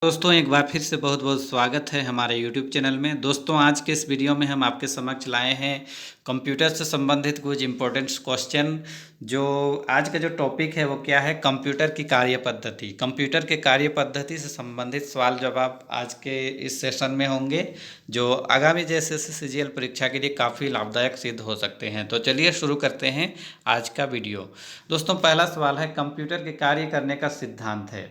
दोस्तों एक बार फिर से बहुत बहुत स्वागत है हमारे YouTube चैनल में। दोस्तों आज के इस वीडियो में हम आपके समक्ष लाए हैं कंप्यूटर से संबंधित कुछ इम्पोर्टेंट क्वेश्चन। जो आज का जो टॉपिक है वो क्या है, कंप्यूटर की कार्य पद्धति। कंप्यूटर के कार्य पद्धति से संबंधित सवाल जवाब आज के इस सेशन में होंगे, जो आगामी JSS CGL परीक्षा के लिए काफ़ी लाभदायक सिद्ध हो सकते हैं। तो चलिए शुरू करते हैं आज का वीडियो। दोस्तों पहला सवाल है, कंप्यूटर के कार्य करने का सिद्धांत है।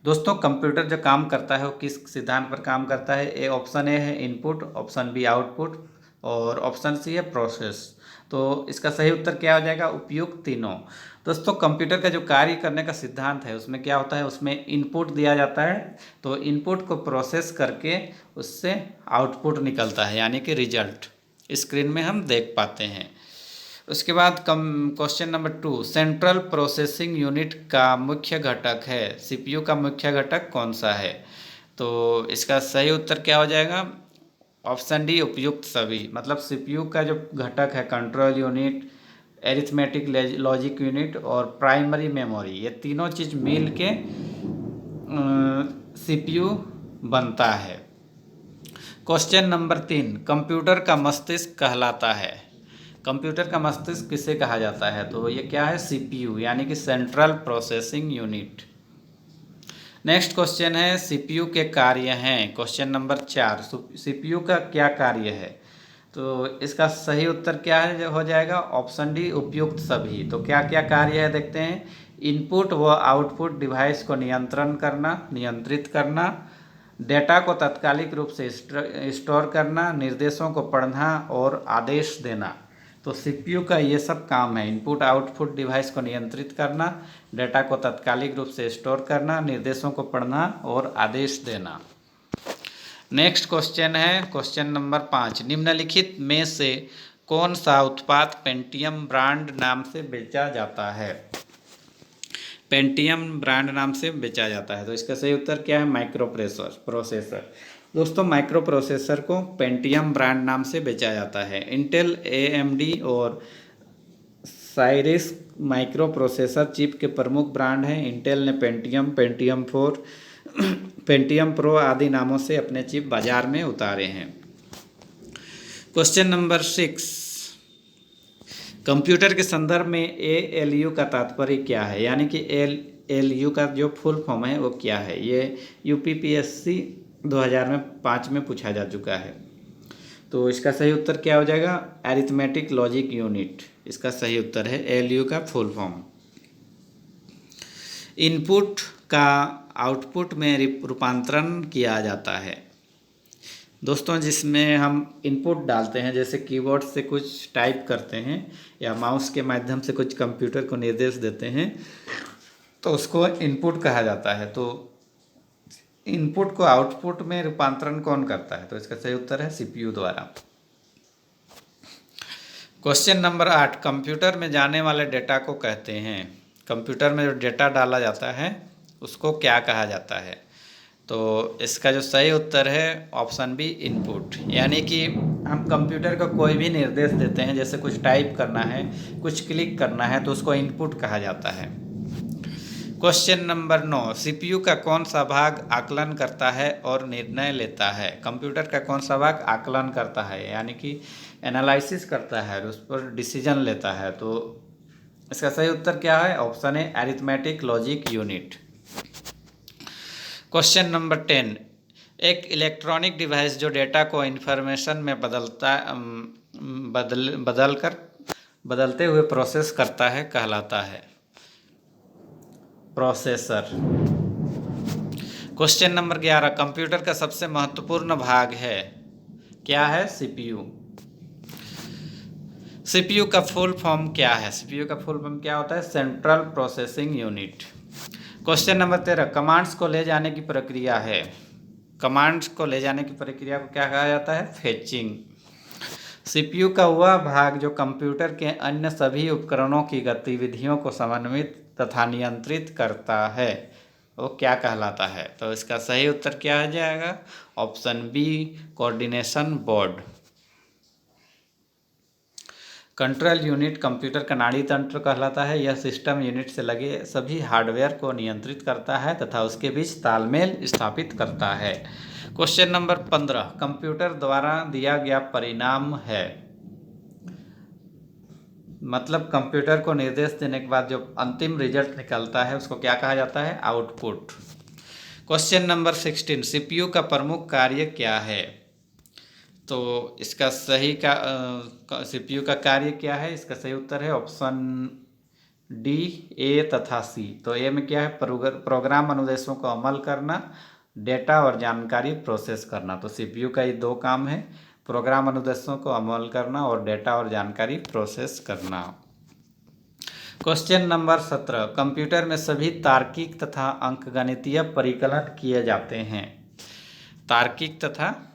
दोस्तों कंप्यूटर जो काम करता है वो किस सिद्धांत पर काम करता है? ऑप्शन ए है इनपुट, ऑप्शन बी आउटपुट और ऑप्शन सी है प्रोसेस। तो इसका सही उत्तर क्या हो जाएगा? उपयुक्त तीनों। दोस्तों कंप्यूटर का जो कार्य करने का सिद्धांत है उसमें क्या होता है, उसमें इनपुट दिया जाता है, तो इनपुट को प्रोसेस करके उससे आउटपुट निकलता है, यानी कि रिजल्ट स्क्रीन में हम देख पाते हैं। उसके बाद question number 2, central processing unit का मुख्य घटक है। CPU का मुख्य घटक कौन सा है? तो इसका सही उत्तर क्या हो जाएगा? ऑप्शन डी उपयुक्त सभी। मतलब CPU का जो घटक है, control unit, arithmetic logic unit और प्राइमरी मेमोरी, ये तीनों चीज़ मिल के CPU बनता है। क्वेश्चन नंबर 3, कंप्यूटर का मस्तिष्क कहलाता है। कंप्यूटर का मस्तिष्क किसे कहा जाता है? तो ये क्या है? CPU, यानी कि central processing unit. Next question है, CPU के कार्य हैं। क्वेश्चन नंबर 4, CPU का क्या कार्य है? तो इसका सही उत्तर क्या है हो जाएगा? ऑप्शन डी उपयुक्त सभी। तो क्या क्या कार्य है देखते हैं। इनपुट व आउटपुट डिवाइस को नियंत्रित करना, डेटा को तात्कालिक रूप से स्टोर करना, निर्देशों को पढ़ना और आदेश देना। तो CPU का ये सब काम है, इनपुट आउटपुट डिवाइस को नियंत्रित करना, डेटा को तात्कालिक रूप से स्टोर करना, निर्देशों को पढ़ना और आदेश देना। नेक्स्ट क्वेश्चन है क्वेश्चन नंबर 5, निम्नलिखित में से कौन सा उत्पाद पेंटियम ब्रांड नाम से बेचा जाता है? पेंटियम ब्रांड नाम से बेचा जाता है। तो इसका सही उत्तर क्या है? Micro processor. दोस्तों माइक्रो प्रोसेसर को पेंटियम ब्रांड नाम से बेचा जाता है। इंटेल, AMD और साइरिस माइक्रो प्रोसेसर चिप के प्रमुख ब्रांड हैं। इंटेल ने पेंटियम 4, पेंटियम प्रो आदि नामों से अपने चिप बाजार में उतारे हैं। क्वेश्चन नंबर 6, कंप्यूटर के संदर्भ में ALU का तात्पर्य क्या है? यानी कि ALU का जो फुल फॉर्म है वो क्या है? ये UPPSC 2005 में पूछा जा चुका है। तो इसका सही उत्तर क्या हो जाएगा? अरिथमेटिक लॉजिक यूनिट इसका सही उत्तर है, ALU का फुल फॉर्म। इनपुट का आउटपुट में रूपांतरण किया जाता है। दोस्तों जिसमें हम इनपुट डालते हैं, जैसे कीबोर्ड से कुछ टाइप करते हैं या माउस के माध्यम से कुछ कंप्यूटर को निर्देश देते हैं, तो उसको इनपुट कहा जाता है। तो इनपुट को आउटपुट में रूपांतरण कौन करता है? तो इसका सही उत्तर है CPU द्वारा। क्वेश्चन नंबर 8, कंप्यूटर में जाने वाले डेटा को कहते हैं। कंप्यूटर में जो डेटा डाला जाता है उसको क्या कहा जाता है? तो इसका जो सही उत्तर है ऑप्शन बी इनपुट। यानी कि हम कंप्यूटर को कोई भी निर्देश देते हैं, जैसे कुछ टाइप करना है, कुछ क्लिक करना है, तो उसको इनपुट कहा जाता है। क्वेश्चन नंबर 9, CPU का कौन सा भाग आकलन करता है और निर्णय लेता है? कंप्यूटर का कौन सा भाग आकलन करता है, यानी कि एनालिसिस करता है और उस पर डिसीजन लेता है? तो इसका सही उत्तर क्या है? ऑप्शन है arithmetic logic unit. Question number 10, एक इलेक्ट्रॉनिक डिवाइस जो डेटा को इन्फॉर्मेशन में बदलते हुए प्रोसेस करता है कहलाता है प्रोसेसर। क्वेश्चन नंबर 11, कंप्यूटर का सबसे महत्वपूर्ण भाग है, क्या है? CPU। CPU का फुल फॉर्म क्या है? CPU का फुल फॉर्म क्या होता है? Central processing unit. Question number 13, commands को ले जाने की प्रक्रिया है। कमांड्स को ले जाने की प्रक्रिया को क्या कहा जाता है? फेचिंग। CPU का वह भाग जो कंप्यूटर के अन्य सभी उपकरणों की गतिविधियों को समन्वित तथा नियंत्रित करता है, वो क्या कहलाता है? तो इसका सही उत्तर क्या हो जाएगा? Option B coordination board. Control unit computer का नाड़ी तंत्र कहलाता है। यह सिस्टम यूनिट से लगे सभी हार्डवेयर को नियंत्रित करता है तथा उसके बीच तालमेल स्थापित करता है। क्वेश्चन नंबर 15, कंप्यूटर द्वारा दिया गया परिणाम है। मतलब कंप्यूटर को निर्देश देने के बाद जो अंतिम रिजल्ट निकलता है उसको क्या कहा जाता है? आउटपुट। क्वेश्चन नंबर 16, सीपीयू का प्रमुख कार्य क्या है? तो इसका सही का सीपीयू का कार्य क्या है? इसका सही उत्तर है ऑप्शन डी, ए तथा सी। तो ए में क्या है? प्रोग्राम अनुदेशों को अमल करना, डेटा और जानकारी प्रोसेस करना। तो सीपीयू का ये दो काम है, प्रोग्राम अनुदेशों को अमल करना और डेटा और जानकारी प्रोसेस करना। क्वेश्चन नंबर 17, कंप्यूटर में सभी तार्किक तथा अंकगणितीय परिकलन किए जाते हैं। तार्किक तथा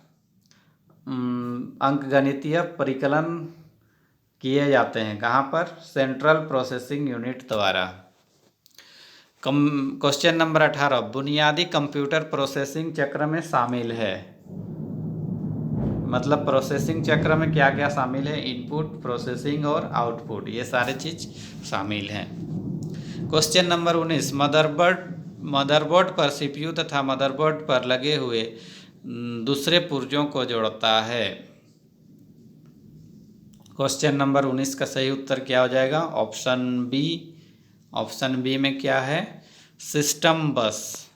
अंकगणितीय परिकलन किए जाते हैं कहाँ पर? सेंट्रल प्रोसेसिंग यूनिट द्वारा। क्वेश्चन नंबर 18, बुनियादी कंप्यूटर प्रोसेसिंग चक्र में शामिल है। मतलब प्रोसेसिंग चक्र में क्या क्या शामिल है? इनपुट, प्रोसेसिंग और आउटपुट, ये सारे चीज शामिल हैं। क्वेश्चन नंबर 19, मदरबोर्ड पर सीपीयू तथा मदरबोर्ड पर लगे हुए दूसरे पुर्जों को जोड़ता है। क्वेश्चन नंबर 19 का सही उत्तर क्या हो जाएगा? Option B. ऑप्शन बी में क्या है? सिस्टम बस।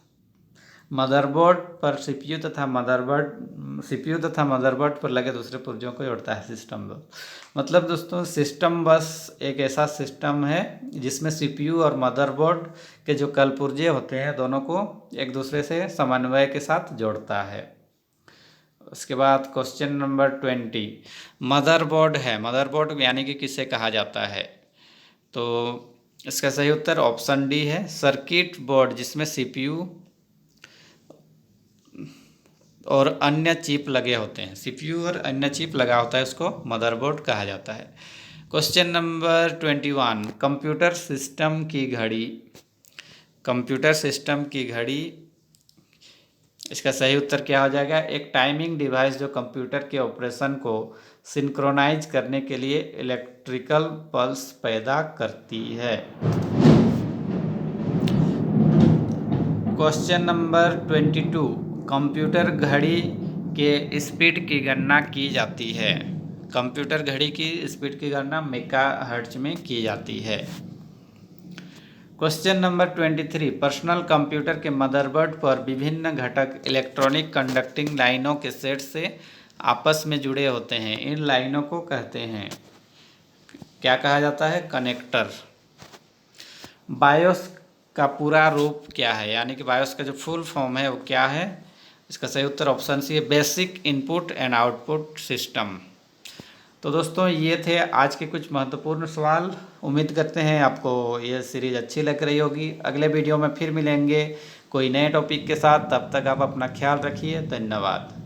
मदरबोर्ड पर सीपीयू तथा मदरबोर्ड पर लगे दूसरे पुर्जों को जोड़ता है सिस्टम बस। मतलब दोस्तों सिस्टम बस एक ऐसा सिस्टम है जिसमें सीपीयू और मदरबोर्ड के जो कलपुर्जे होते हैं दोनों को एक दूसरे से समन्वय के साथ जोड़ता है। उसके बाद क्वेश्चन नंबर 20, मदरबोर्ड है, मदरबोर्ड यानी कि किसे कहा जाता है? तो इसका सही उत्तर ऑप्शन डी है, सर्किट बोर्ड जिसमें सीपीयू और अन्य चिप लगे होते हैं। सीपीयू और अन्य चिप लगा होता है उसको मदरबोर्ड कहा जाता है। क्वेश्चन नंबर 21, कंप्यूटर सिस्टम की घड़ी। कंप्यूटर सिस्टम की घड़ी, इसका सही उत्तर क्या हो जाएगा? एक टाइमिंग डिवाइस जो कंप्यूटर के ऑपरेशन को सिंक्रोनाइज करने के लिए इलेक्ट्रिकल पल्स पैदा करती है। क्वेश्चन नंबर 22, कंप्यूटर घड़ी के स्पीड की गणना की जाती है। कंप्यूटर घड़ी की स्पीड की गणना मेगाहर्ट्ज में की जाती है। क्वेश्चन नंबर 23, पर्सनल कंप्यूटर के मदरबोर्ड पर विभिन्न घटक इलेक्ट्रॉनिक कंडक्टिंग लाइनों के सेट से आपस में जुड़े होते हैं। इन लाइनों को कहते हैं, क्या कहा जाता है? कनेक्टर। बायोस का पूरा रूप क्या है? यानी कि बायोस का जो फुल फॉर्म है वो क्या है? इसका सही उत्तर ऑप्शन सी है, basic input and output system. तो दोस्तों ये थे आज के कुछ महत्वपूर्ण सवाल। उम्मीद करते हैं आपको ये सीरीज़ अच्छी लग रही होगी। अगले वीडियो में फिर मिलेंगे कोई नए टॉपिक के साथ। तब तक आप अपना ख्याल रखिए। धन्यवाद।